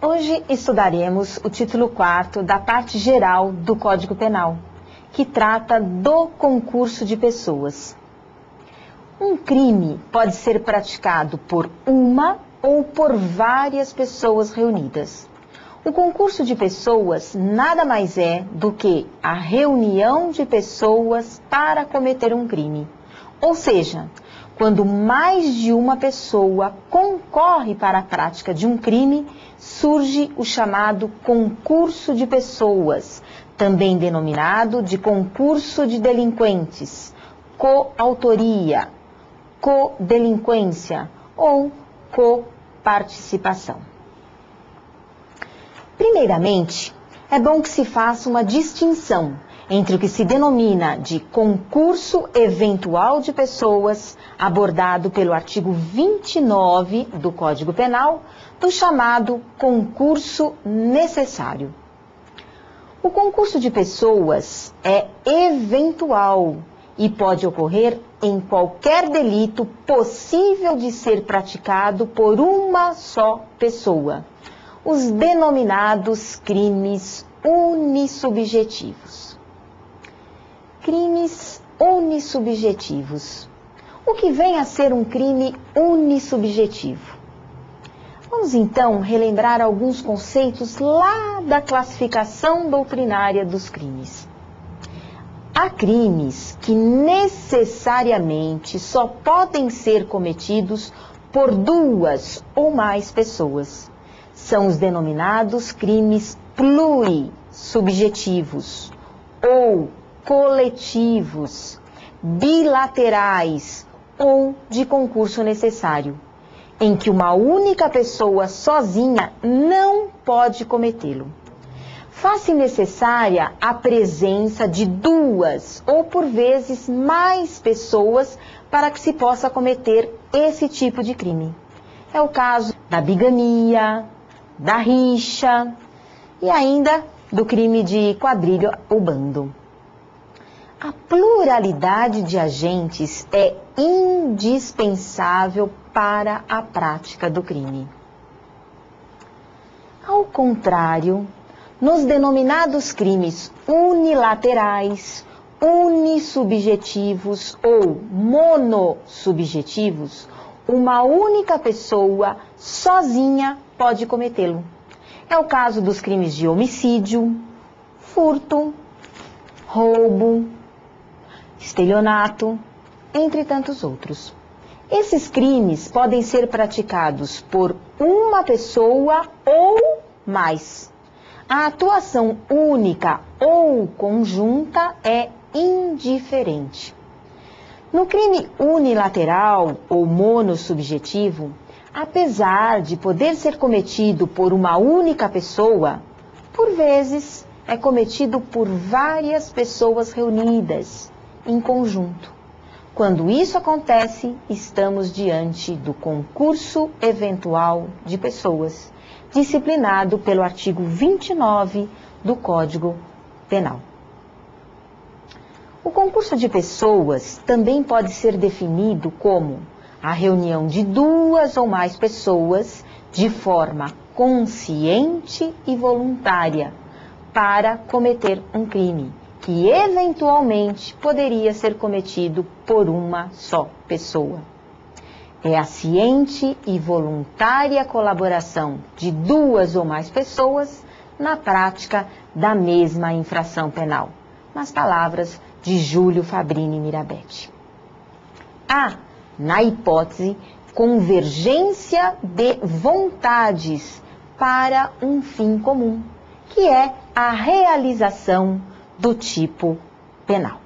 Hoje estudaremos o título 4º da parte geral do Código Penal, que trata do concurso de pessoas. Um crime pode ser praticado por uma ou por várias pessoas reunidas. O concurso de pessoas nada mais é do que a reunião de pessoas para cometer um crime. Ou seja, quando mais de uma pessoa concorre para a prática de um crime, surge o chamado concurso de pessoas, também denominado de concurso de delinquentes, coautoria, codelinquência ou coparticipação. Primeiramente, é bom que se faça uma distinção entre o que se denomina de concurso eventual de pessoas, abordado pelo artigo 29 do Código Penal, do chamado concurso necessário. O concurso de pessoas é eventual e pode ocorrer em qualquer delito possível de ser praticado por uma só pessoa, os denominados crimes unissubjetivos. Crimes unissubjetivos. O que vem a ser um crime unissubjetivo? Vamos então relembrar alguns conceitos lá da classificação doutrinária dos crimes. Há crimes que necessariamente só podem ser cometidos por duas ou mais pessoas. São os denominados crimes plurissubjetivos ou coletivos, bilaterais ou de concurso necessário, em que uma única pessoa sozinha não pode cometê-lo. Faz-se necessária a presença de duas ou por vezes mais pessoas para que se possa cometer esse tipo de crime. É o caso da bigamia, da rixa e ainda do crime de quadrilha ou bando. A pluralidade de agentes é indispensável para a prática do crime. Ao contrário, nos denominados crimes unilaterais, unissubjetivos ou monossubjetivos, uma única pessoa sozinha pode cometê-lo. É o caso dos crimes de homicídio, furto, roubo, estelionato, entre tantos outros. Esses crimes podem ser praticados por uma pessoa ou mais. A atuação única ou conjunta é indiferente. No crime unilateral ou monossubjetivo, apesar de poder ser cometido por uma única pessoa, por vezes é cometido por várias pessoas reunidas em conjunto. Quando isso acontece, estamos diante do concurso eventual de pessoas, disciplinado pelo artigo 29 do Código Penal. O concurso de pessoas também pode ser definido como a reunião de duas ou mais pessoas de forma consciente e voluntária para cometer um crime, que eventualmente poderia ser cometido por uma só pessoa. É a ciente e voluntária colaboração de duas ou mais pessoas na prática da mesma infração penal, nas palavras de Júlio Fabrini Mirabete. Há, na hipótese, convergência de vontades para um fim comum, que é a realização do tipo penal.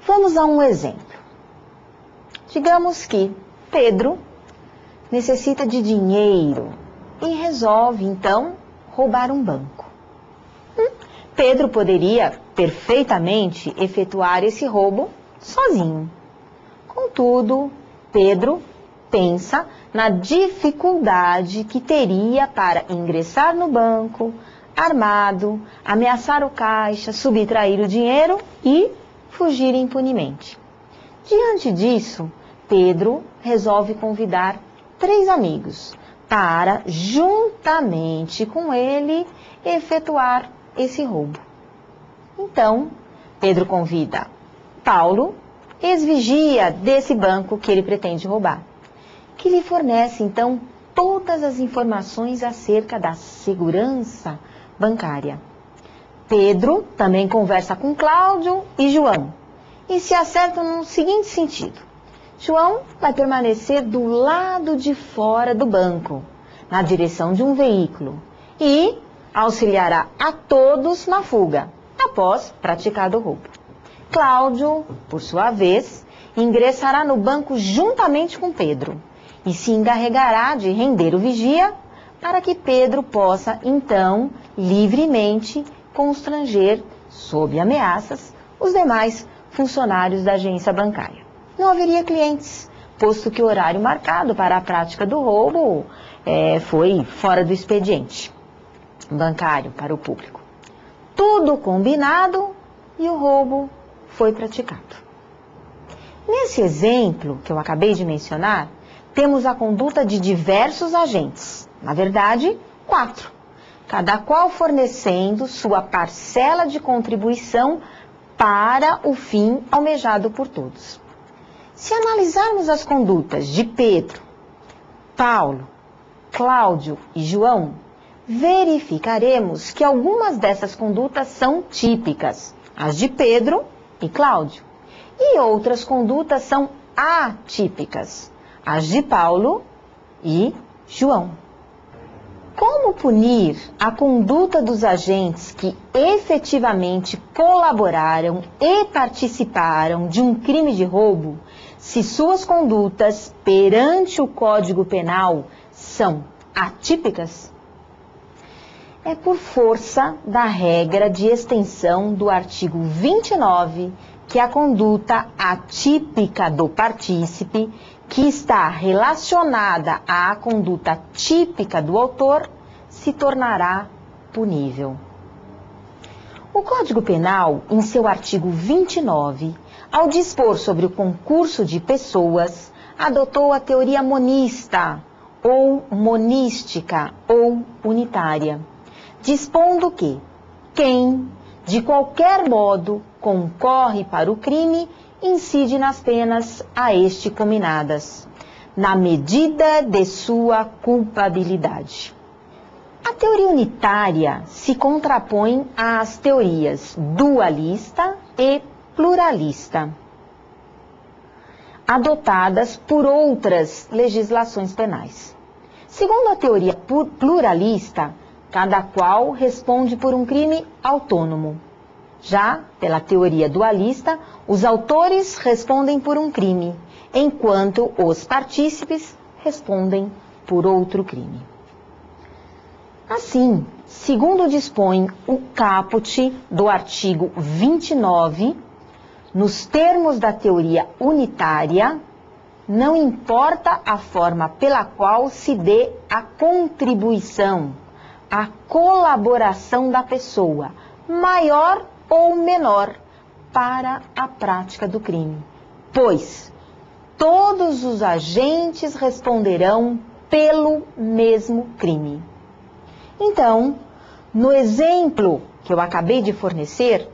Vamos a um exemplo. Digamos que Pedro necessita de dinheiro e resolve, então, roubar um banco. Pedro poderia perfeitamente efetuar esse roubo sozinho. Contudo, Pedro pensa na dificuldade que teria para ingressar no banco, armado, ameaçar o caixa, subtrair o dinheiro e fugir impunemente. Diante disso, Pedro resolve convidar 3 amigos para, juntamente com ele, efetuar esse roubo. Então, Pedro convida Paulo, ex-vigia desse banco que ele pretende roubar, que lhe fornece, então, todas as informações acerca da segurança bancária. Pedro também conversa com Cláudio e João e se acertam no seguinte sentido: João vai permanecer do lado de fora do banco, na direção de um veículo, e auxiliará a todos na fuga, após praticado o roubo. Cláudio, por sua vez, ingressará no banco juntamente com Pedro e se encarregará de render o vigia para que Pedro possa, então, livremente constranger, sob ameaças, os demais funcionários da agência bancária. Não haveria clientes, posto que o horário marcado para a prática do roubo foi fora do expediente bancário para o público. Tudo combinado e o roubo foi praticado. Nesse exemplo que eu acabei de mencionar, temos a conduta de diversos agentes, na verdade, 4, cada qual fornecendo sua parcela de contribuição para o fim almejado por todos. Se analisarmos as condutas de Pedro, Paulo, Cláudio e João, verificaremos que algumas dessas condutas são típicas, as de Pedro e Cláudio, e outras condutas são atípicas, as de Paulo e João. Como punir a conduta dos agentes que efetivamente colaboraram e participaram de um crime de roubo, se suas condutas perante o Código Penal são atípicas? É por força da regra de extensão do artigo 29 que a conduta atípica do partícipe, que está relacionada à conduta típica do autor, se tornará punível. O Código Penal, em seu artigo 29, ao dispor sobre o concurso de pessoas, adotou a teoria monista, ou monística, ou unitária, dispondo que quem, de qualquer modo, concorre para o crime, incide nas penas a este cominadas, na medida de sua culpabilidade. A teoria unitária se contrapõe às teorias dualista e pluralista, adotadas por outras legislações penais. Segundo a teoria pluralista, cada qual responde por um crime autônomo. Já, pela teoria dualista, os autores respondem por um crime, enquanto os partícipes respondem por outro crime. Assim, segundo dispõe o caput do artigo 29, nos termos da teoria unitária, não importa a forma pela qual se dê a contribuição, a colaboração da pessoa, maior ou menor, para a prática do crime, pois todos os agentes responderão pelo mesmo crime. Então, no exemplo que eu acabei de fornecer,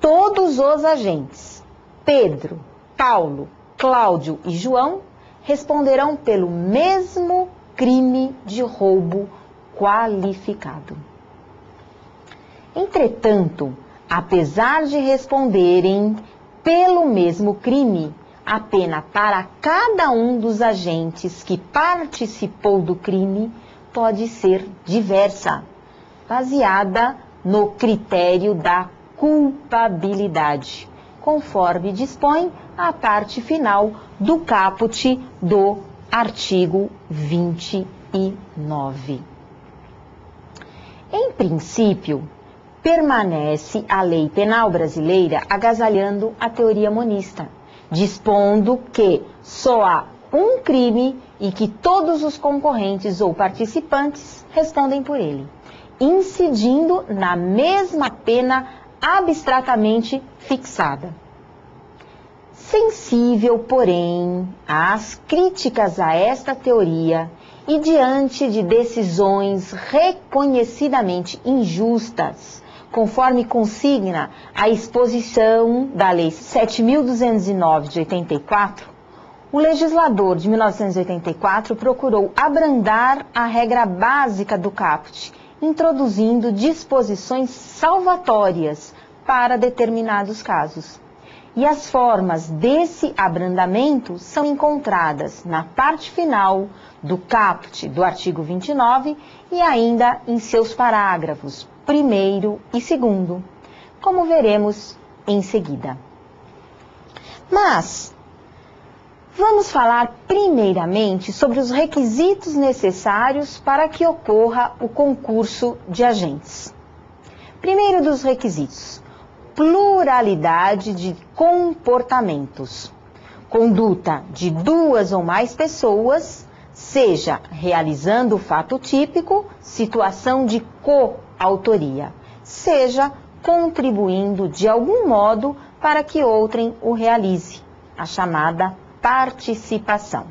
todos os agentes, Pedro, Paulo, Cláudio e João, responderão pelo mesmo crime de roubo qualificado. Entretanto, apesar de responderem pelo mesmo crime, a pena para cada um dos agentes que participou do crime pode ser diversa, baseada no critério da culpabilidade, conforme dispõe a parte final do caput do artigo 29. Em princípio, permanece a lei penal brasileira agasalhando a teoria monista, dispondo que só há um crime e que todos os concorrentes ou participantes respondem por ele, incidindo na mesma pena abstratamente fixada. Sensível, porém, às críticas a esta teoria e diante de decisões reconhecidamente injustas, conforme consigna a exposição da Lei 7.209 de 84, o legislador de 1984 procurou abrandar a regra básica do caput, introduzindo disposições salvatórias para determinados casos. E as formas desse abrandamento são encontradas na parte final do caput do artigo 29 e ainda em seus parágrafos 1º e 2º, como veremos em seguida. Mas vamos falar primeiramente sobre os requisitos necessários para que ocorra o concurso de agentes. Primeiro dos requisitos: pluralidade de comportamentos. Conduta de 2 ou mais pessoas, seja realizando o fato típico, situação de coautoria, seja contribuindo de algum modo para que outrem o realize, a chamada participação.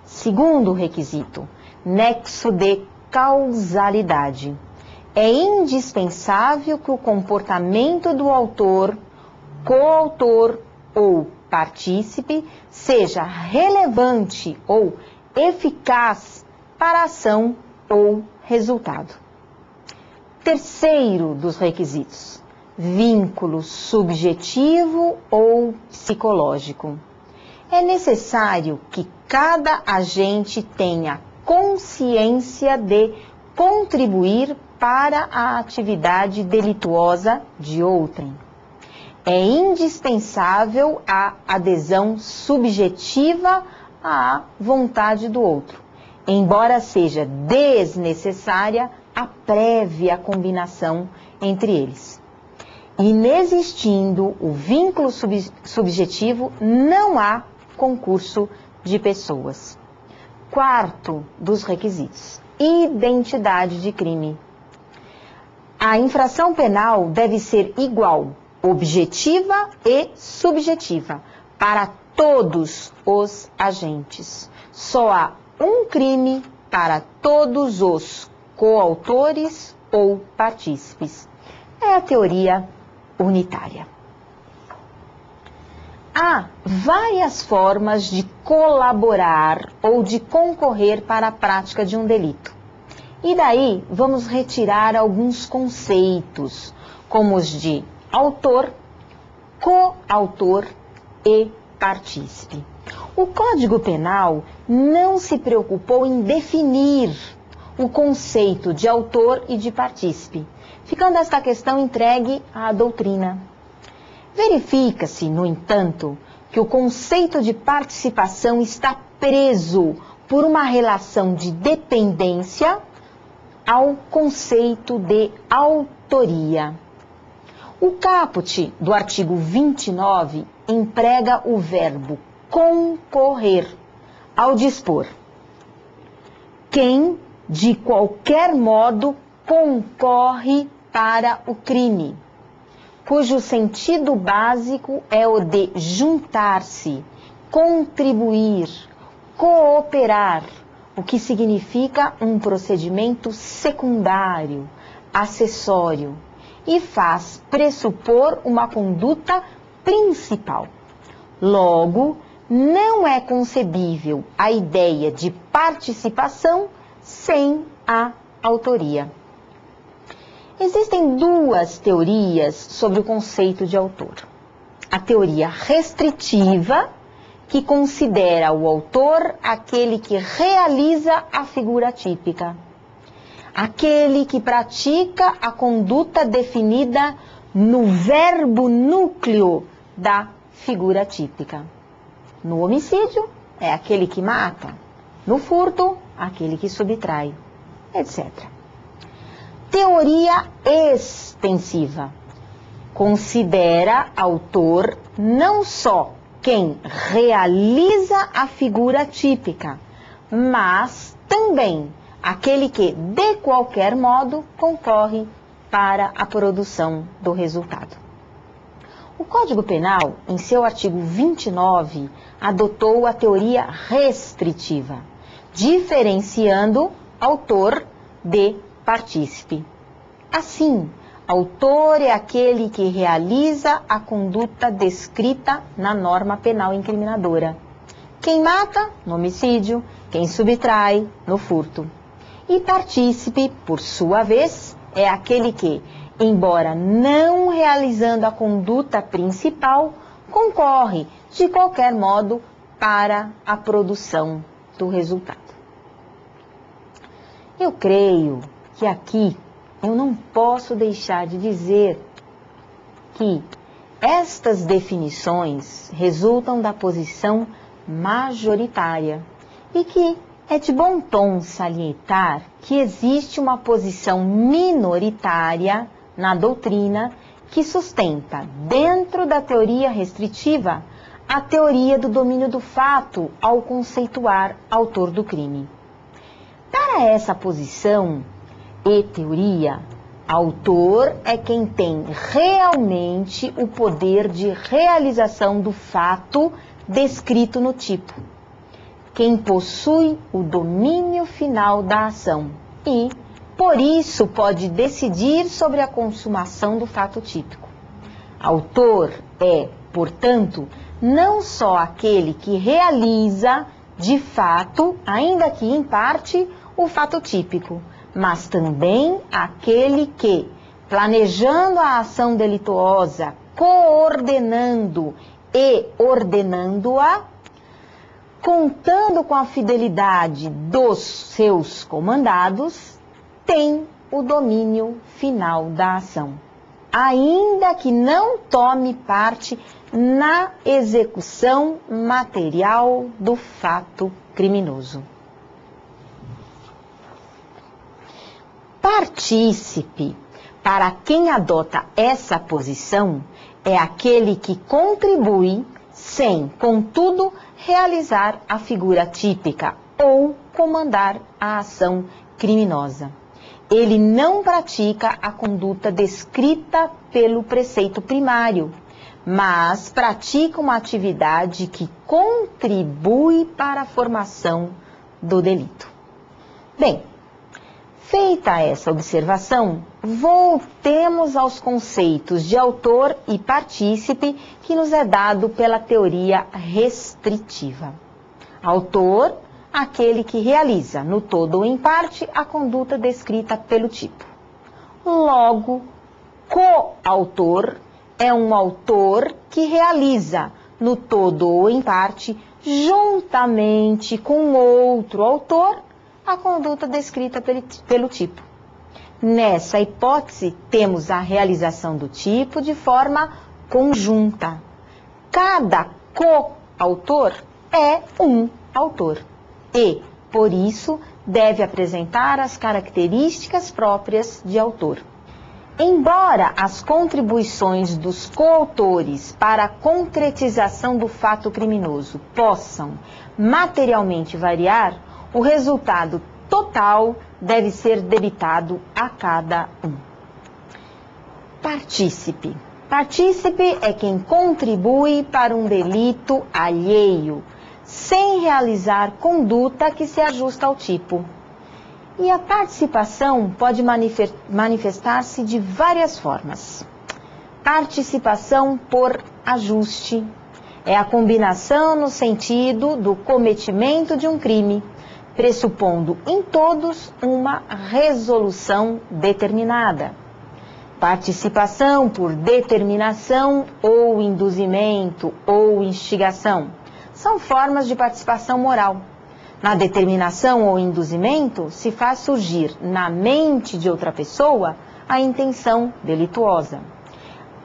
Segundo requisito: nexo de causalidade. É indispensável que o comportamento do autor, coautor ou partícipe seja relevante ou eficaz para a ação ou resultado. Terceiro dos requisitos: vínculo subjetivo ou psicológico. É necessário que cada agente tenha consciência de contribuir para a atividade delituosa de outrem. É indispensável a adesão subjetiva à vontade do outro, embora seja desnecessária a prévia combinação entre eles. Inexistindo o vínculo subjetivo, não há concurso de pessoas. Quarto dos requisitos: identidade de crime. A infração penal deve ser igual, objetiva e subjetiva, para todos os agentes. Só há um crime para todos os coautores ou partícipes. É a teoria unitária. Há várias formas de colaborar ou de concorrer para a prática de um delito. E daí vamos retirar alguns conceitos, como os de autor, coautor e partícipe. O Código Penal não se preocupou em definir o conceito de autor e de partícipe, ficando esta questão entregue à doutrina. Verifica-se, no entanto, que o conceito de participação está preso por uma relação de dependência ao conceito de autoria. O caput do artigo 29 emprega o verbo concorrer ao dispor: quem de qualquer modo concorre para o crime, cujo sentido básico é o de juntar-se, contribuir, cooperar, o que significa um procedimento secundário, acessório, e faz pressupor uma conduta principal. Logo, não é concebível a ideia de participação sem a autoria. Existem duas teorias sobre o conceito de autor. A teoria restritiva, que considera o autor aquele que realiza a figura típica, aquele que pratica a conduta definida no verbo núcleo da figura típica. No homicídio, é aquele que mata. No furto, aquele que subtrai, etc. Teoria extensiva. Considera autor não só quem realiza a figura típica, mas também aquele que, de qualquer modo, concorre para a produção do resultado. O Código Penal, em seu artigo 29, adotou a teoria restritiva, diferenciando autor de partícipe. Assim, autor é aquele que realiza a conduta descrita na norma penal incriminadora. Quem mata, no homicídio, quem subtrai, no furto. E partícipe, por sua vez, é aquele que, embora não realizando a conduta principal, concorre, de qualquer modo, para a produção do resultado. Eu creio que aqui eu não posso deixar de dizer que estas definições resultam da posição majoritária e que é de bom tom salientar que existe uma posição minoritária na doutrina que sustenta, dentro da teoria restritiva, a teoria do domínio do fato ao conceituar autor do crime. Para essa posição e teoria, autor é quem tem realmente o poder de realização do fato descrito no tipo, quem possui o domínio final da ação e, por isso, pode decidir sobre a consumação do fato típico. Autor é, portanto, não só aquele que realiza, de fato, ainda que em parte, o fato típico, mas também aquele que, planejando a ação delituosa, coordenando e ordenando-a, contando com a fidelidade dos seus comandados, tem o domínio final da ação, ainda que não tome parte na execução material do fato criminoso. Partícipe, para quem adota essa posição, é aquele que contribui sem, contudo, realizar a figura típica ou comandar a ação criminosa. Ele não pratica a conduta descrita pelo preceito primário, mas pratica uma atividade que contribui para a formação do delito. Bem, feita essa observação, voltemos aos conceitos de autor e partícipe que nos é dado pela teoria restritiva. Autor, aquele que realiza, no todo ou em parte, a conduta descrita pelo tipo. Logo, coautor é um autor que realiza, no todo ou em parte, juntamente com outro autor, a conduta descrita pelo tipo. Nessa hipótese, temos a realização do tipo de forma conjunta. Cada coautor é um autor e, por isso, deve apresentar as características próprias de autor. Embora as contribuições dos coautores para a concretização do fato criminoso possam materialmente variar, o resultado total deve ser debitado a cada um. Partícipe. Partícipe é quem contribui para um delito alheio, sem realizar conduta que se ajusta ao tipo. E a participação pode manifestar-se de várias formas. Participação por ajuste é a combinação no sentido do cometimento de um crime, pressupondo em todos uma resolução determinada. Participação por determinação ou induzimento ou instigação são formas de participação moral. Na determinação ou induzimento, se faz surgir na mente de outra pessoa a intenção delituosa.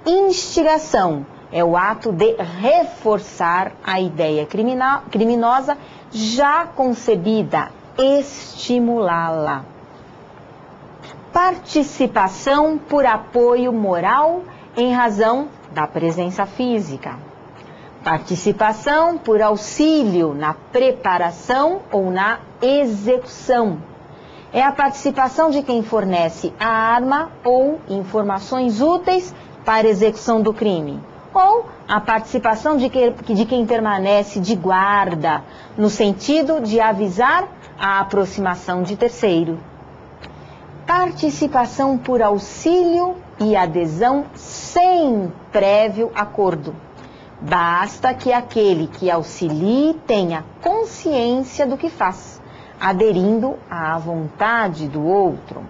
Instigação é o ato de reforçar a ideia criminosa já concebida, estimulá-la. Participação por apoio moral em razão da presença física. Participação por auxílio na preparação ou na execução. É a participação de quem fornece a arma ou informações úteis para a execução do crime, ou a participação de quem permanece de guarda, no sentido de avisar a aproximação de terceiro. Participação por auxílio e adesão sem prévio acordo. Basta que aquele que auxilie tenha consciência do que faz, aderindo à vontade do outro.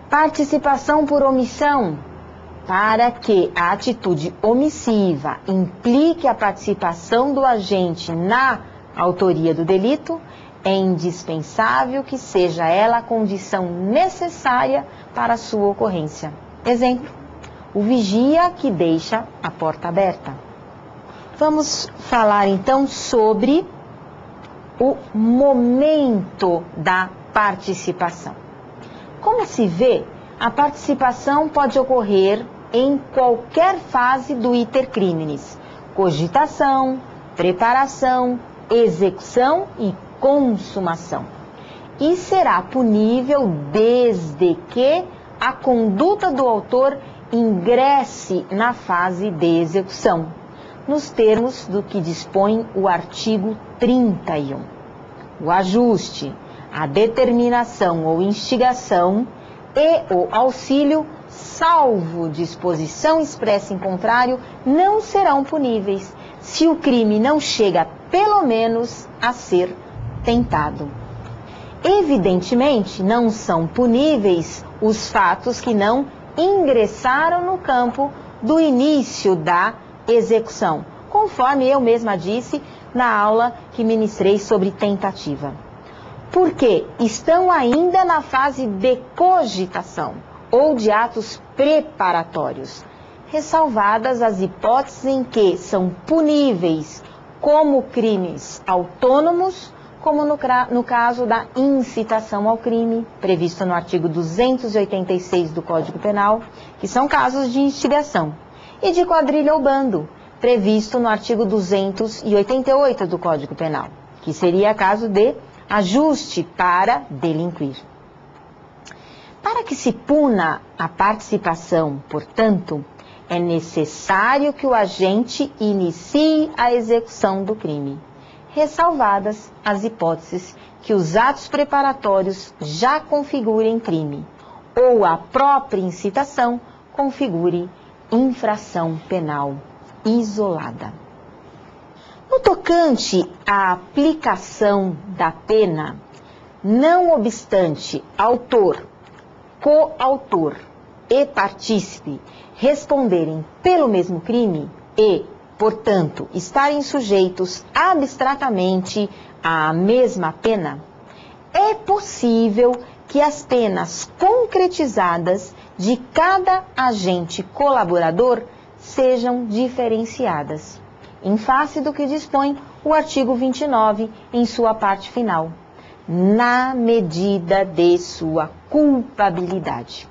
Participação por omissão. Para que a atitude omissiva implique a participação do agente na autoria do delito, é indispensável que seja ela a condição necessária para a sua ocorrência. Exemplo, o vigia que deixa a porta aberta. Vamos falar então sobre o momento da participação. Como se vê, a participação pode ocorrer em qualquer fase do iter criminis: cogitação, preparação, execução e consumação. E será punível desde que a conduta do autor ingresse na fase de execução, nos termos do que dispõe o artigo 31. O ajuste, a determinação ou instigação e o auxílio, salvo disposição expressa em contrário, não serão puníveis, se o crime não chega, pelo menos, a ser tentado. Evidentemente, não são puníveis os fatos que não ingressaram no campo do início da execução, conforme eu mesma disse na aula que ministrei sobre tentativa. Porque estão ainda na fase de cogitação ou de atos preparatórios, ressalvadas as hipóteses em que são puníveis como crimes autônomos, como no caso da incitação ao crime, previsto no artigo 286 do Código Penal, que são casos de instigação, e de quadrilha ou bando, previsto no artigo 288 do Código Penal, que seria caso de ajuste para delinquir. Para que se puna a participação, portanto, é necessário que o agente inicie a execução do crime, ressalvadas as hipóteses que os atos preparatórios já configurem crime, ou a própria incitação configure infração penal isolada. No tocante à aplicação da pena, não obstante autor, coautor e partícipe responderem pelo mesmo crime e, portanto, estarem sujeitos abstratamente à mesma pena, é possível que as penas concretizadas de cada agente colaborador sejam diferenciadas, em face do que dispõe o artigo 29 em sua parte final, na medida de sua culpabilidade.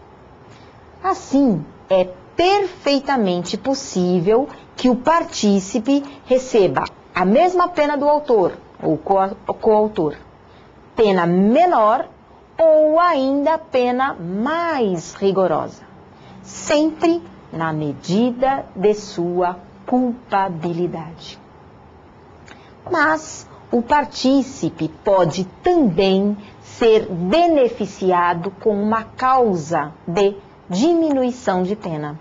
Assim, é perfeitamente possível que o partícipe receba a mesma pena do autor ou coautor, pena menor ou ainda pena mais rigorosa, sempre na medida de sua culpabilidade. Mas o partícipe pode também ser beneficiado com uma causa de diminuição de pena.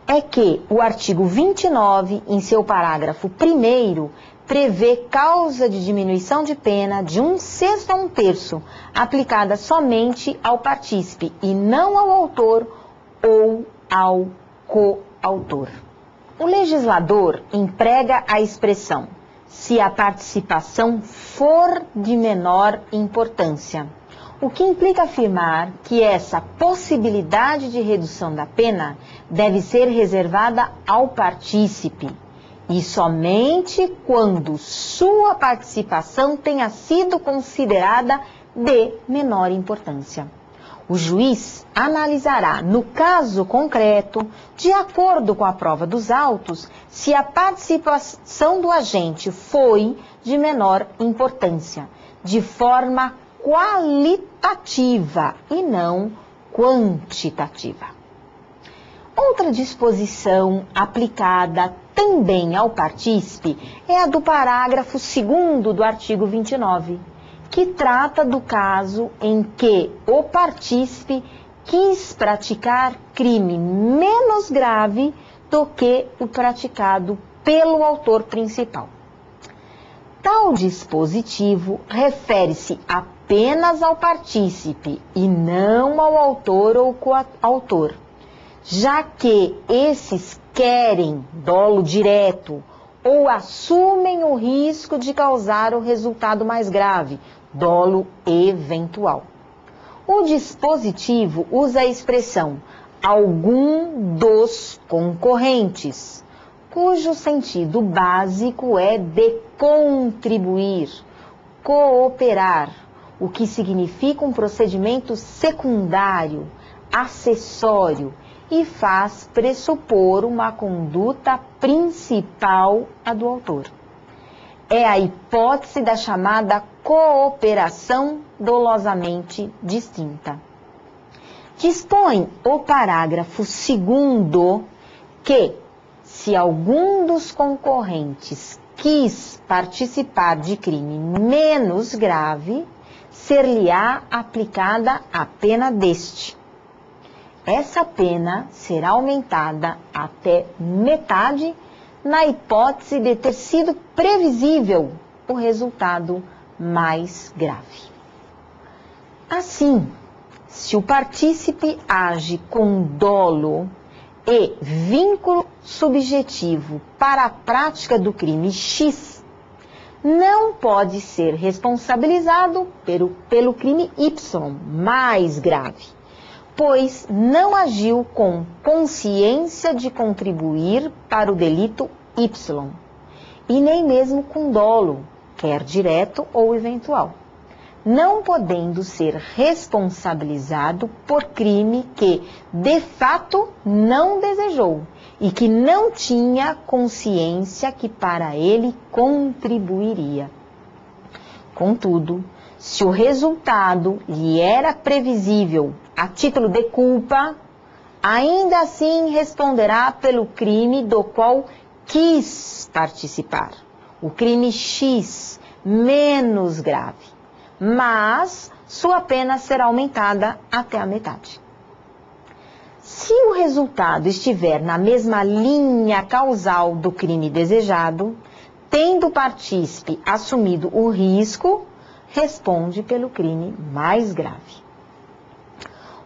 É que o artigo 29, em seu parágrafo 1º, prevê causa de diminuição de pena de 1/6 a 1/3, aplicada somente ao partícipe e não ao autor ou ao coautor. O legislador emprega a expressão "se a participação for de menor importância", o que implica afirmar que essa possibilidade de redução da pena deve ser reservada ao partícipe, e somente quando sua participação tenha sido considerada de menor importância. O juiz analisará, no caso concreto, de acordo com a prova dos autos, se a participação do agente foi de menor importância, de forma qualitativa e não quantitativa. Outra disposição aplicada também ao partícipe é a do parágrafo 2º do artigo 29, que trata do caso em que o partícipe quis praticar crime menos grave do que o praticado pelo autor principal. Tal dispositivo refere-se apenas ao partícipe e não ao autor ou coautor, já que esses querem dolo direto ou assumem o risco de causar o resultado mais grave, dolo eventual. O dispositivo usa a expressão algum dos concorrentes, cujo sentido básico é de contribuir, cooperar, o que significa um procedimento secundário, acessório e faz pressupor uma conduta principal a do autor. É a hipótese da chamada cooperação dolosamente distinta. Dispõe o parágrafo 2º que, se algum dos concorrentes quis participar de crime menos grave, ser-lhe-á aplicada a pena deste. Essa pena será aumentada até metade na hipótese de ter sido previsível o resultado mais grave. Assim, se o partícipe age com dolo e vínculo subjetivo para a prática do crime X, não pode ser responsabilizado pelo crime Y, mais grave, pois não agiu com consciência de contribuir para o delito Y, e nem mesmo com dolo, quer direto ou eventual, não podendo ser responsabilizado por crime que, de fato, não desejou e que não tinha consciência que para ele contribuiria. Contudo, se o resultado lhe era previsível a título de culpa, ainda assim responderá pelo crime do qual quis participar, o crime X menos grave, mas sua pena será aumentada até a metade. Se o resultado estiver na mesma linha causal do crime desejado, tendo o partícipe assumido o risco, responde pelo crime mais grave.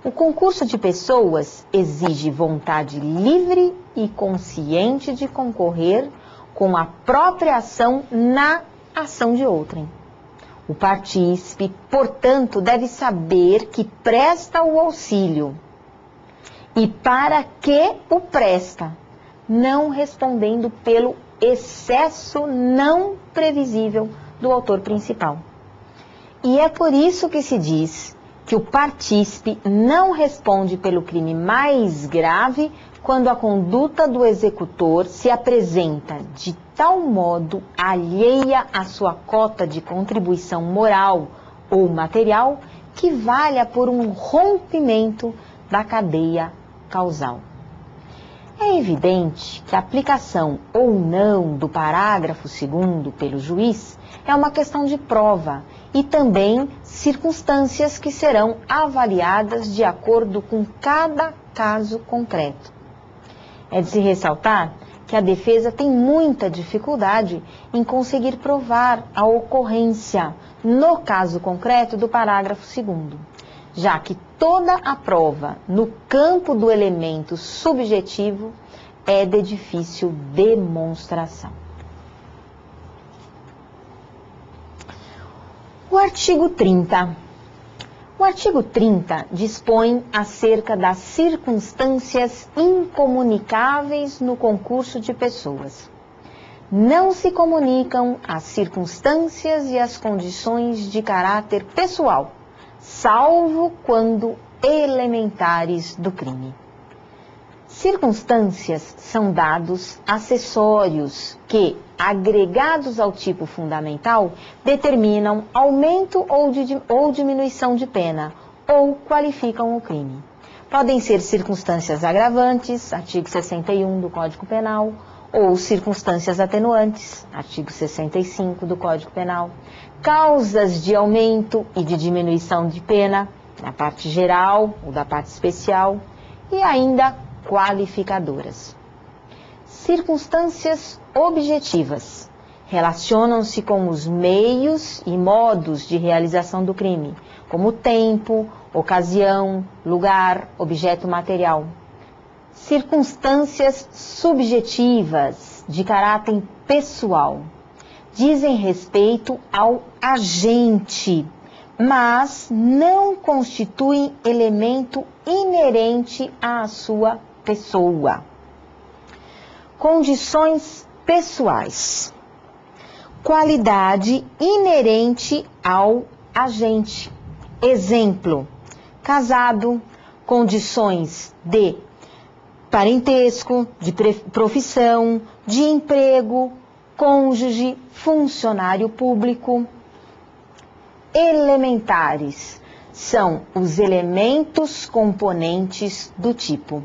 O concurso de pessoas exige vontade livre e consciente de concorrer com a própria ação na ação de outrem. O partícipe, portanto, deve saber que presta o auxílio e para que o presta, não respondendo pelo excesso não previsível do autor principal. E é por isso que se diz que o partícipe não responde pelo crime mais grave quando a conduta do executor se apresenta de tal modo alheia à sua cota de contribuição moral ou material que valha por um rompimento da cadeia causal. É evidente que a aplicação ou não do parágrafo 2º pelo juiz é uma questão de prova e também circunstâncias que serão avaliadas de acordo com cada caso concreto. É de se ressaltar que a defesa tem muita dificuldade em conseguir provar a ocorrência, no caso concreto, do parágrafo 2º, já que toda a prova no campo do elemento subjetivo é de difícil demonstração. O artigo 30. O artigo 30 dispõe acerca das circunstâncias incomunicáveis no concurso de pessoas. Não se comunicam as circunstâncias e as condições de caráter pessoal, salvo quando elementares do crime. Circunstâncias são dados acessórios que, agregados ao tipo fundamental, determinam aumento ou diminuição de pena ou qualificam o crime. Podem ser circunstâncias agravantes, artigo 61 do Código Penal, ou circunstâncias atenuantes, artigo 65 do Código Penal. Causas de aumento e de diminuição de pena, na parte geral ou da parte especial, e ainda qualificadoras. Circunstâncias objetivas relacionam-se com os meios e modos de realização do crime, como tempo, ocasião, lugar, objeto material. Circunstâncias subjetivas de caráter pessoal dizem respeito ao agente, mas não constituem elemento inerente à sua pessoa. Condições pessoais. Qualidade inerente ao agente. Exemplo: casado, condições de parentesco, de profissão, de emprego, cônjuge, funcionário público. Elementares são os elementos componentes do tipo.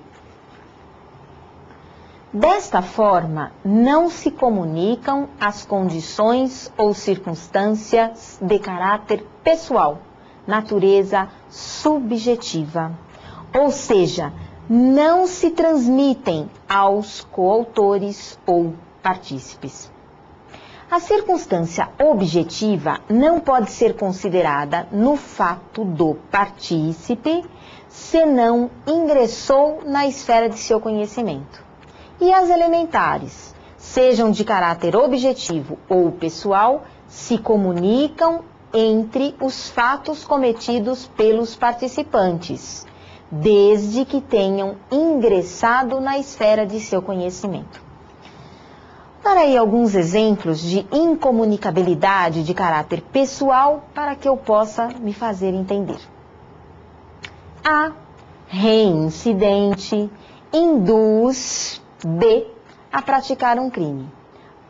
Desta forma, não se comunicam as condições ou circunstâncias de caráter pessoal, natureza subjetiva, ou seja, não se transmitem aos coautores ou partícipes. A circunstância objetiva não pode ser considerada no fato do partícipe se não ingressou na esfera de seu conhecimento. E as elementares, sejam de caráter objetivo ou pessoal, se comunicam entre os fatos cometidos pelos participantes, desde que tenham ingressado na esfera de seu conhecimento. Dar aí alguns exemplos de incomunicabilidade de caráter pessoal para que eu possa me fazer entender. A. Reincidente induz B a praticar um crime.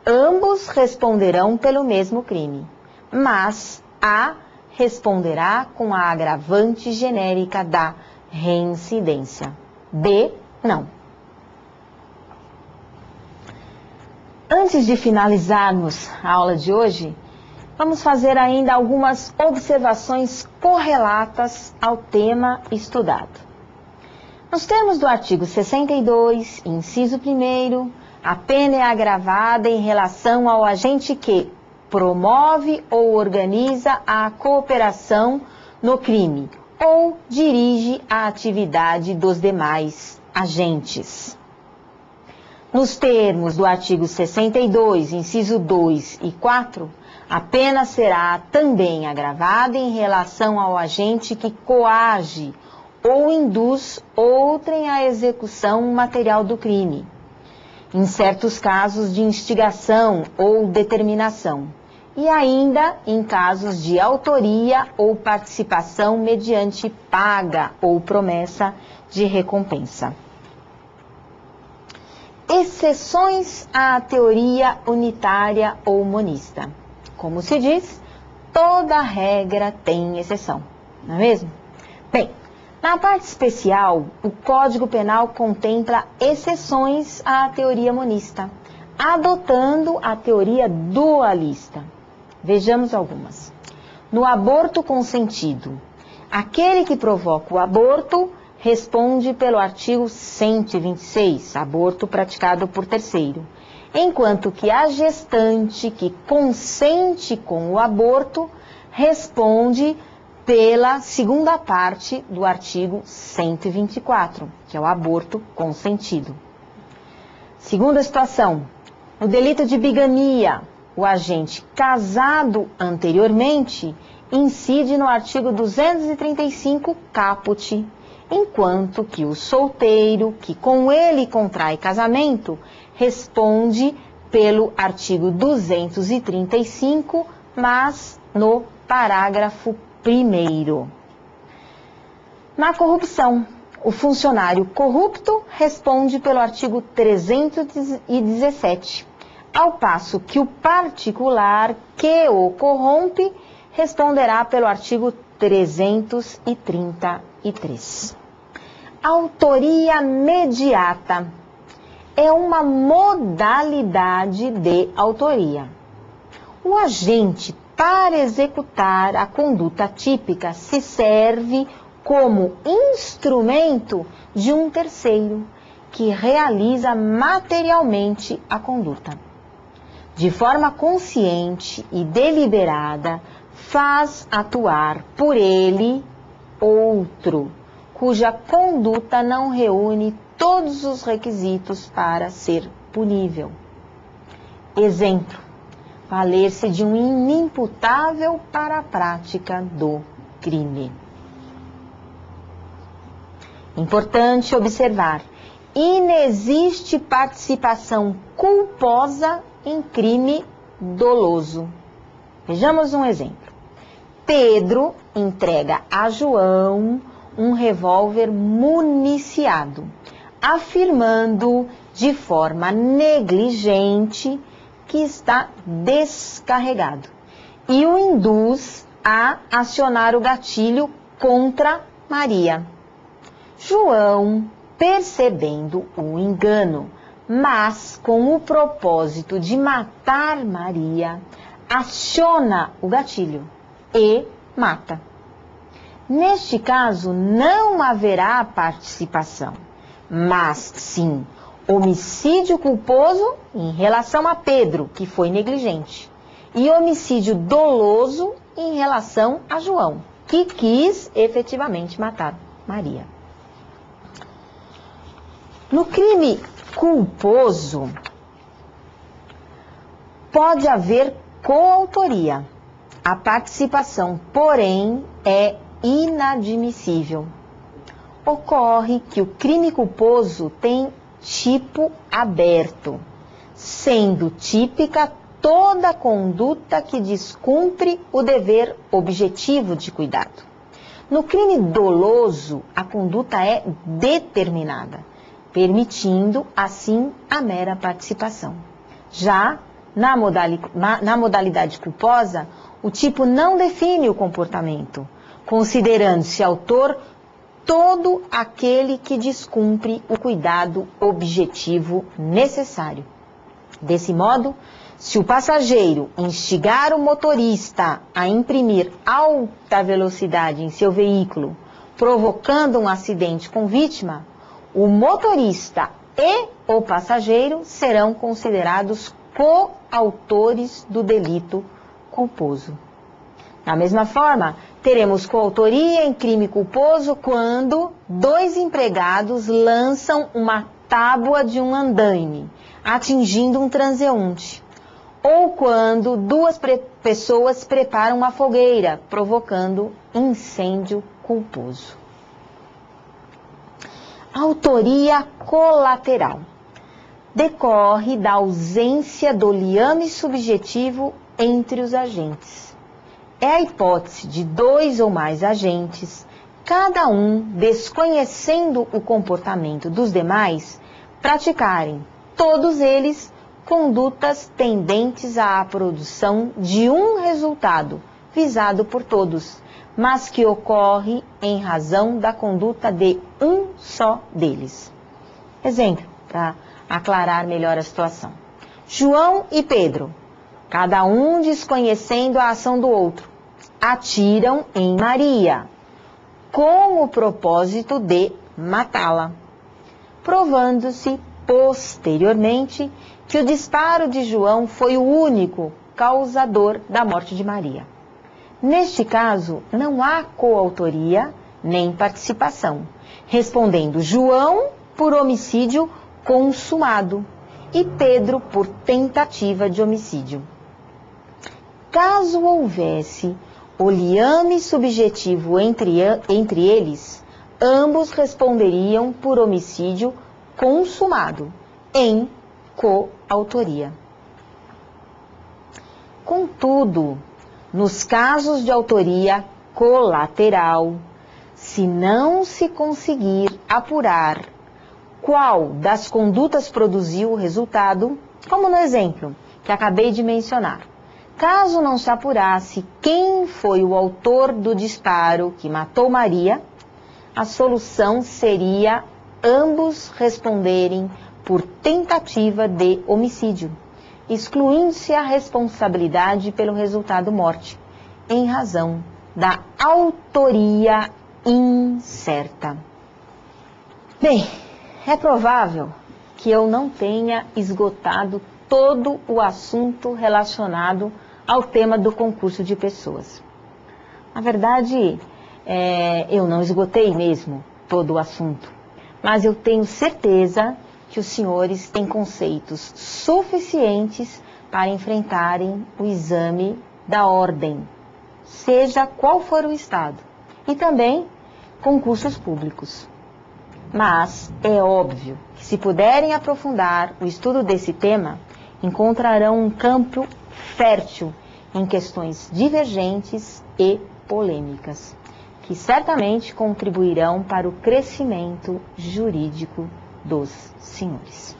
Ambos responderão pelo mesmo crime, mas A responderá com a agravante genérica da reincidência. B, não. Antes de finalizarmos a aula de hoje, vamos fazer ainda algumas observações correlatas ao tema estudado. Nos termos do artigo 62, inciso 1º, a pena é agravada em relação ao agente que promove ou organiza a cooperação no crime ou dirige a atividade dos demais agentes. Nos termos do artigo 62, inciso 2 e 4, a pena será também agravada em relação ao agente que coage ou induz outrem à execução material do crime, em certos casos de instigação ou determinação, e ainda em casos de autoria ou participação mediante paga ou promessa de recompensa. Exceções à teoria unitária ou monista. Como se diz, toda regra tem exceção, não é mesmo? Bem, na parte especial, o Código Penal contempla exceções à teoria monista, adotando a teoria dualista. Vejamos algumas. No aborto consentido, aquele que provoca o aborto responde pelo artigo 126, aborto praticado por terceiro, enquanto que a gestante que consente com o aborto responde pela segunda parte do artigo 124, que é o aborto consentido. Segunda situação, no delito de bigamia, o agente casado anteriormente incide no artigo 235 caput, enquanto que o solteiro, que com ele contrai casamento, responde pelo artigo 235, mas no parágrafo 1º. Na corrupção, o funcionário corrupto responde pelo artigo 317, ao passo que o particular que o corrompe responderá pelo artigo 333. Autoria mediata é uma modalidade de autoria. O agente, para executar a conduta típica, se serve como instrumento de um terceiro, que realiza materialmente a conduta. De forma consciente e deliberada, faz atuar por ele outro, cuja conduta não reúne todos os requisitos para ser punível. Exemplo: valer-se de um inimputável para a prática do crime. Importante observar: inexiste participação culposa em crime doloso. Vejamos um exemplo. Pedro entrega a João um revólver municiado, afirmando de forma negligente que está descarregado, e o induz a acionar o gatilho contra Maria. João, percebendo o engano, mas com o propósito de matar Maria, aciona o gatilho e mata. Neste caso, não haverá participação, mas sim homicídio culposo em relação a Pedro, que foi negligente, e homicídio doloso em relação a João, que quis efetivamente matar Maria. No crime culposo, pode haver coautoria. A participação, porém, é inadmissível. Ocorre que o crime culposo tem tipo aberto, sendo típica toda conduta que descumpre o dever objetivo de cuidado. No crime doloso, a conduta é determinada, permitindo, assim, a mera participação. Já na modalidade culposa, o tipo não define o comportamento, considerando-se autor todo aquele que descumpre o cuidado objetivo necessário. Desse modo, se o passageiro instigar o motorista a imprimir alta velocidade em seu veículo, provocando um acidente com vítima, o motorista e o passageiro serão considerados coautores do delito culposo. Da mesma forma, teremos coautoria em crime culposo quando dois empregados lançam uma tábua de um andaime, atingindo um transeunte, ou quando duas pessoas preparam uma fogueira, provocando incêndio culposo. Autoria colateral decorre da ausência do liame subjetivo entre os agentes. É a hipótese de dois ou mais agentes, cada um desconhecendo o comportamento dos demais, praticarem, todos eles, condutas tendentes à produção de um resultado visado por todos, mas que ocorre em razão da conduta de um só deles. Exemplo, para aclarar melhor a situação. João e Pedro, cada um desconhecendo a ação do outro, atiram em Maria, com o propósito de matá-la, provando-se posteriormente que o disparo de João foi o único causador da morte de Maria. Neste caso, não há coautoria nem participação, respondendo João por homicídio consumado e Pedro por tentativa de homicídio. Caso houvesse o liame subjetivo entre eles, ambos responderiam por homicídio consumado, em coautoria. Contudo, nos casos de autoria colateral, se não se conseguir apurar qual das condutas produziu o resultado, como no exemplo que acabei de mencionar, caso não se apurasse quem foi o autor do disparo que matou Maria, a solução seria ambos responderem por tentativa de homicídio, excluindo-se a responsabilidade pelo resultado morte, em razão da autoria incerta. Bem, é provável que eu não tenha esgotado todo o assunto relacionado ao tema do concurso de pessoas. Na verdade, eu não esgotei mesmo todo o assunto, mas eu tenho certeza que os senhores têm conceitos suficientes para enfrentarem o exame da ordem, seja qual for o estado, e também concursos públicos. Mas é óbvio que, se puderem aprofundar o estudo desse tema, encontrarão um campo fértil em questões divergentes e polêmicas, que certamente contribuirão para o crescimento jurídico dos senhores.